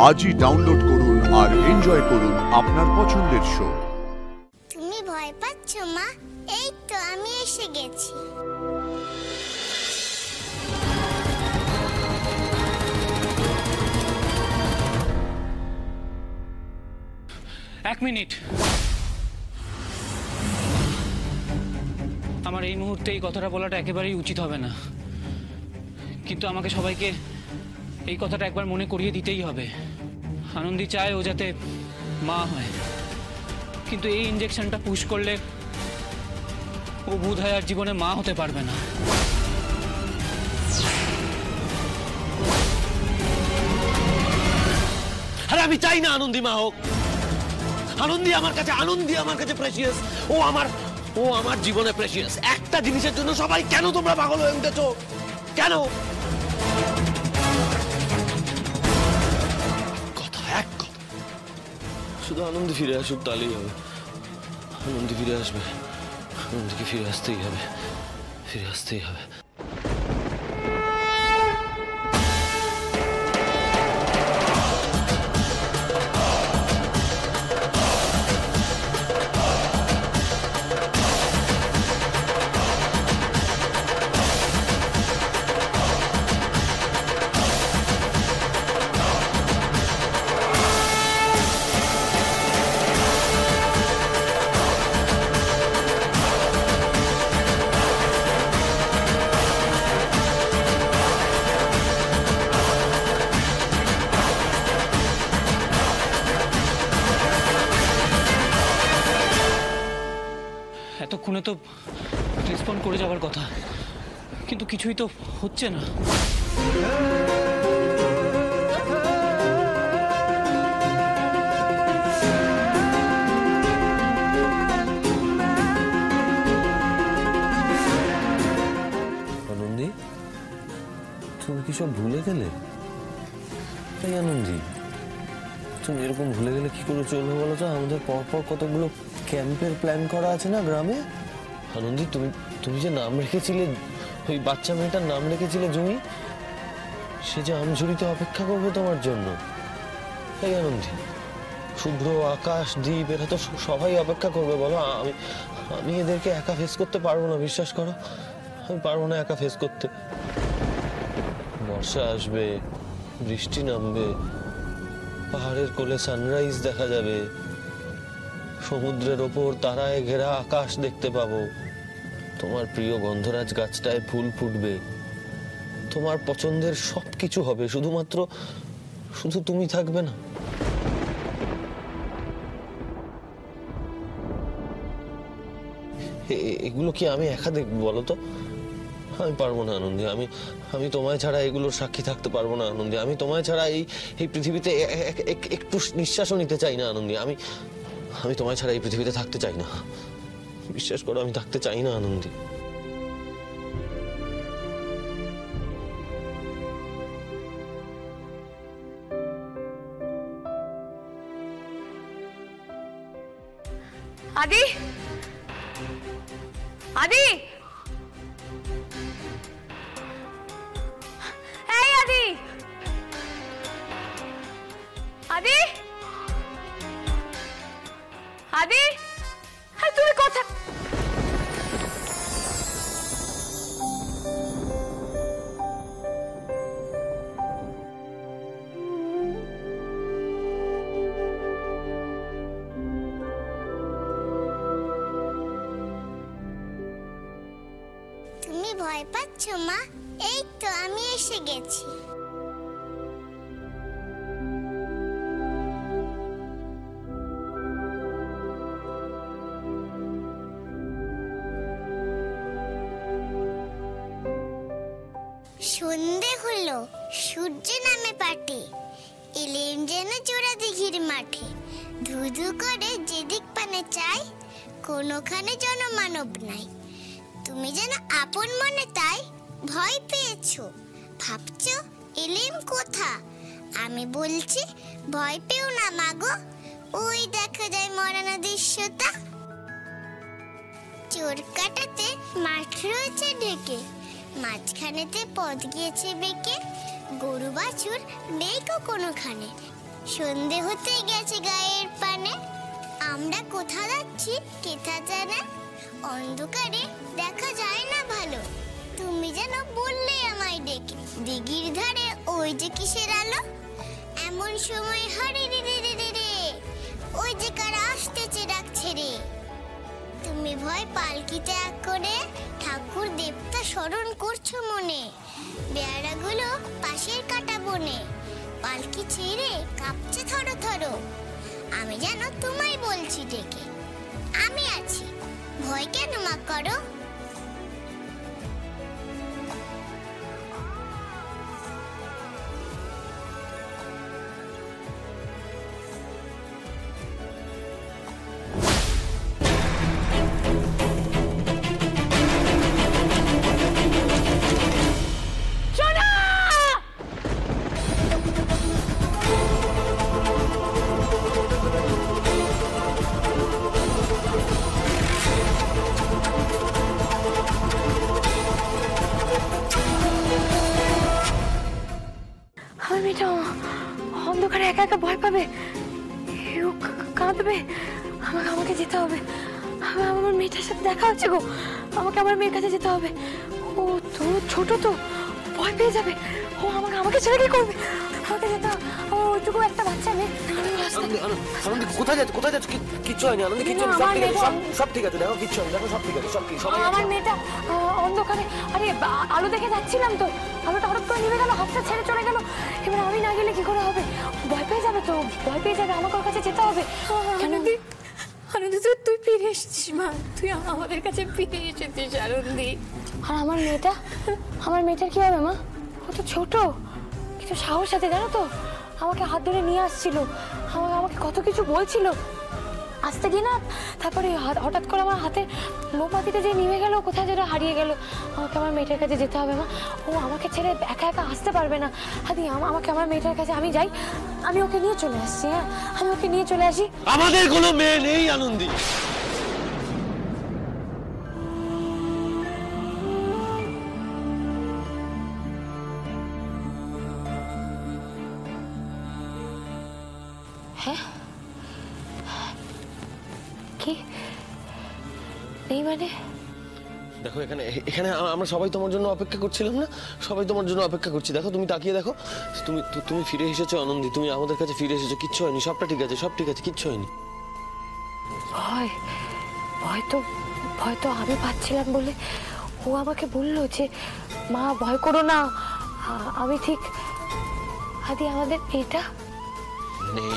আজই ডাউনলোড করুন আর এনজয় করুন আপনার পছন্দের শো। তুমি ভয় পাচ্ছ মা? এই তো আমি এসে গেছি। এক মিনিট, আমার এই মুহূর্তে এই কথাটা বলাটা একেবারেই উচিত হবে না, কিন্তু আমাকে সবাইকে এই কথাটা একবার মনে করিয়ে দিতেই হবে। আনন্দী চায় ও যাতে মা হয়, কিন্তু এই ইনজেকশনটা পুশ করলে ও বোধহয় আর জীবনে মা হতে পারবে না। আরে আমি চাই না আনন্দী মা হোক। আনন্দী আমার কাছে প্রেশিয়াস। ও আমার জীবনে প্রেশিয়াস। একটা জিনিসের জন্য সবাই কেন তোমরা পাগল হয়ে উঠেছো? কেন? এক কথা, শুধু আনন্দী ফিরে আসুক তাহলেই হবে। আনন্দী ফিরে আসবে, আনন্দীকে ফিরে আসতেই হবে। এতক্ষণে তো রেসপন্ড করে যাওয়ার কথা, কিন্তু কিছুই তো হচ্ছে না। আনন্দী, তুমি কি সব ভুলে গেলে? এই আনন্দী, তুমি এরকম ভুলে গেলে কি করে চলবে বলো তো? আমাদের পরপর কতগুলো ক্যাম্পের প্ল্যান করা আছে না গ্রামে। আনন্দী, তুমি যে নাম রেখেছিলে, ওই বাচ্চা মেয়েটার নাম রেখেছিলে জুঁই, সে যে আমঝুরিতে অপেক্ষা করবে তোমার জন্য। এই আনন্দী, শুভ্র, আকাশ, দীপ, এরা তো সবাই অপেক্ষা করবে। বলো, আমি এদেরকে একা ফেস করতে পারবো না, বিশ্বাস করো। আমি পারবো না একা ফেস করতে। বর্ষা আসবে, বৃষ্টি নামবে, পাহাড়ের কোলে সানরাইজ দেখা যাবে, সমুদ্রের ওপর তারায় ঘেরা আকাশ দেখতে পাবো, তোমার প্রিয় গন্ধরাজ গাছটায় ফুল ফুটবে, তোমার পছন্দের সবকিছু হবে, শুধু তুমি থাকবে না। এগুলো কি আমি একা দেখবো বলো তো? আমি পারবো না আনন্দী। আমি তোমায় ছাড়া এগুলোর সাক্ষী থাকতে পারবো না আনন্দী। আমি তোমায় ছাড়া এই পৃথিবীতে একটু নিঃশ্বাসও নিতে চাই না আনন্দী। আমি তোমায় ছাড়া এই পৃথিবীতে থাকতে চাই না। বিশ্বাস করো, আমি থাকতে চাই না আনন্দী। আদি, আদি, এই আদি, আদি, আদি, তুমি কথা তুমি ভয় পাচ্ছ মা? এই তো আমি এসে গেছি। সন্ধে হলো, সূর্য নামে পাটে, এলেন যেন চোরা দিঘির মাঠে। ধুধু করে যেদিক পানে চাই, কোনোখানে জনমানব নাই। তুমি যেন আপন মনে তাই ভয় পেয়েছো, ভাবছো এলেম কোথা। আমি বলছি ভয় পেও না মাগো, ওই দেখা যায় মরানো দৃশ্যটা। চোর কাটাতে মাঠ রয়েছে ঢেকে, মাঝখানেতে পথ গিয়েছে বেঁকে। গরু বাছুর নেই কোনোখানে, সন্ধে হতে গেছে গায়ের পানে। আমরা কোথা যাচ্ছি কেথা জানে, অন্ধকারে দেখা যায় না ভালো। তুমি যেন বললে আমায় ডেকে, দিঘির ধারে ওই যে কিসের আলো। এমন সময় হারে রে রে রে রে রে, ওই যে কারা আসতেছে ডাকছে রে। তুমি ভয় পালকিতে এক করে ঠাকুর দেবতা স্মরণ করছো মনে। বেড়াগুলো পাশের কাটা বনে, পালকি ছেড়ে কাঁপছে থরো থরো। আমি যেন তোমায় বলছি ডেকে, আমি আছি, ভয় কেন মা করো। আমার মেয়েটা অন্ধকারে একা একা ভয় পাবে, কেউ কাঁদবে। আমাকে যেতে হবে। আমার মেয়েটার সাথে দেখা হচ্ছে গো, আমাকে আমার মেয়ের কাছে যেতে হবে। ও তো ছোট, তো ভয় পেয়ে যাবে। ও আমাকে ছেড়ে কি করবে? আমাকে যেতে হবে। ও ওইটুকু একটা বাচ্চা মেয়ে। আনন্দি কোথায় যাচ্ছে? কোথায় যাচ্ছে? কিচ্ছু হয়নি আনন্দি, কিচ্ছু হয়নি, সব ঠিক আছে, সব ঠিক আছে। দেখো কিচ্ছু হয়নি, দেখো সব ঠিক আছে, সব ঠিক। সবাই আমার মেয়েটা অন্ধকারে, আরে আলো দেখে যাচ্ছিলাম তো, আলোটা হঠাৎ করে নিভে গেল, হাতটা ছেড়ে চলে গেল। এবার আমি না গেলে কি করে হবে? ভয় পেয়ে যাবে তো, ভয় পেয়ে যাবে। আমাকে ওর কাছে যেতে হবে। আনন্দি, আনন্দি তুই ফিরে এসেছিস মা, তুই আমাদের কাছে ফিরে এসেছিস আনন্দি। আর আমার মেয়েটার কি হবে মা? ও তো ছোট, কিন্তু সাহস আছে জানো তো। আমাকে হাত ধরে নিয়ে আসছিল, আমাকে কত কিছু বলছিল। আসতে গিয়ে না, তারপরে হঠাৎ করে আমার হাতে মোমবাতিতে যে নিভে গেল, কোথায় যেটা হারিয়ে গেল। আমাকে আমার মেয়েটার কাছে যেতে হবে মা। ও আমাকে ছেড়ে একা একা আসতে পারবে না। আদি আমাকে আমার মেয়েটার কাছে আমি যাই, আমি ওকে নিয়ে চলে আসছি। হ্যাঁ, আমি ওকে নিয়ে চলে আসি। আমাদের কোনো মেয়ে নেই আনন্দি। হ্যাঁ, কি নেই মানে? দেখো এখানে এখানে আমরা সবাই তোমার জন্য অপেক্ষা করছিলাম না, সবাই তোমার জন্য অপেক্ষা করছি। দেখো তুমি তাকিয়ে দেখো, তুমি ফিরে এসেছো আনন্দি, তুমি আমাদের কাছে ফিরে এসেছো। কিচ্ছু হয়নি, সবটা ঠিক আছে, সব ঠিক আছে, কিচ্ছু হয়নি। ভয় তো আমি পাচ্ছিলাম বলে ও আমাকে বললো যে মা ভয় করো না, আমি ঠিক। আদি আমাদের এটা নেই।